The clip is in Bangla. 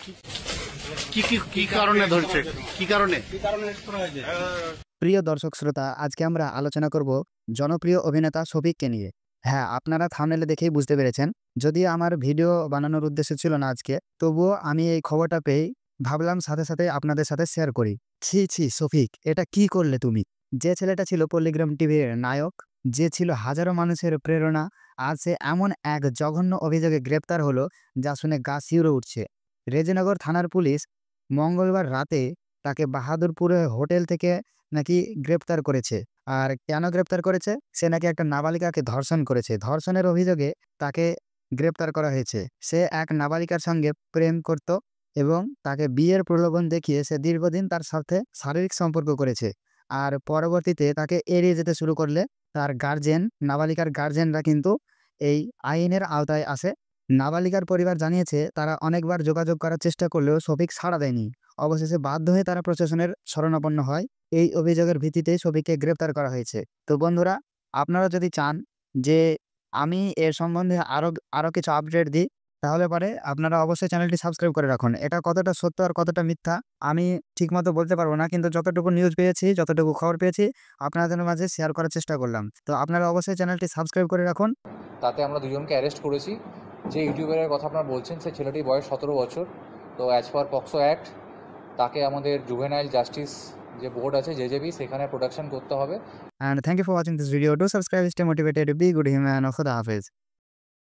কি কি কি কারণে ধরছে, কি কারণে? প্রিয় দর্শক শ্রোতা, আজকে আমরা আলোচনা করব জনপ্রিয় অভিনেতা শফিককে নিয়ে। হ্যাঁ, আপনারা থাম্বনেলে দেখেই বুঝতে পেরেছেন। যদিও আমার ভিডিও বানানোর উদ্দেশ্য ছিল না আজকে, তবুও আমি এই খবরটা পেয়েই ভাবলাম সাথে সাথে আপনাদের সাথে শেয়ার করি। ছি ছি শফিক, এটা কি করলে তুমি? যে ছেলেটা ছিল পল্লিগ্রাম টিভির নায়ক, যে ছিল হাজারো মানুষের প্রেরণা, আজ সে এমন এক জঘন্য অভিযোগে গ্রেপ্তার হলো যা শুনে গা শিউরে উঠছে। রেজিনগর থানার পুলিশ মঙ্গলবার রাতে তাকে বাহাদুরপুরে হোটেল থেকে নাকি গ্রেপ্তার করেছে। আর কেন গ্রেপ্তার করেছে? সে নাকি একটা নাবালিকাকে ধর্ষণ করেছে। ধর্ষণের অভিযোগে তাকে গ্রেপ্তার করা হয়েছে। সে এক নাবালিকার সঙ্গে প্রেম করত এবং তাকে বিয়ের প্রলোভন দেখিয়ে সে দীর্ঘদিন তার সাথে শারীরিক সম্পর্ক করেছে। আর পরবর্তীতে তাকে এড়িয়ে যেতে শুরু করলে তার গার্জেন, নাবালিকার গার্জেনরা কিন্তু এই আইনের আওতায় আসে। নাবালিকার পরিবার জানিয়েছে তারা অনেকবার যোগাযোগ করার চেষ্টা করলেও শফিক সাড়া দেয়নি। অবশেষে বাধ্য হয়ে তারা প্রশাসনের শরণাপন্ন হয়। এই অভিযোগের ভিত্তিতে শফিককে গ্রেপ্তার করা হয়েছে। তো বন্ধুরা, আপনারা যদি চান যে আমি এর সম্বন্ধে আরো কিছু আপডেট দিই, তাহলে পরে আপনারা অবশ্যই চ্যানেলটি সাবস্ক্রাইব করে রাখুন। এটা কতটা সত্য আর কতটা মিথ্যা আমি ঠিকমতো বলতে পারবো না, কিন্তু যতটুকু নিউজ পেয়েছি, যতটুকু খবর পেয়েছি আপনাদের মাঝে শেয়ার করার চেষ্টা করলাম। তো আপনারা অবশ্যই চ্যানেলটি সাবস্ক্রাইব করে রাখুন। তাতে আমরা দুজনকে অ্যারেস্ট করেছি। যে ইউটিউবারের কথা আপনারা বলছেন, সেই ছেলেটির বয়স 17 বছর। তো অ্যাজ পার পক্সো অ্যাক্ট তাকে আমাদের জুভেনাইল জাস্টিস যে বোর্ড আছে, জেজেবি, সেখানে প্রোডাকশন করতে হবে। And thank you for watching this video. Do subscribe, stay motivated, be good human. Khuda Hafiz.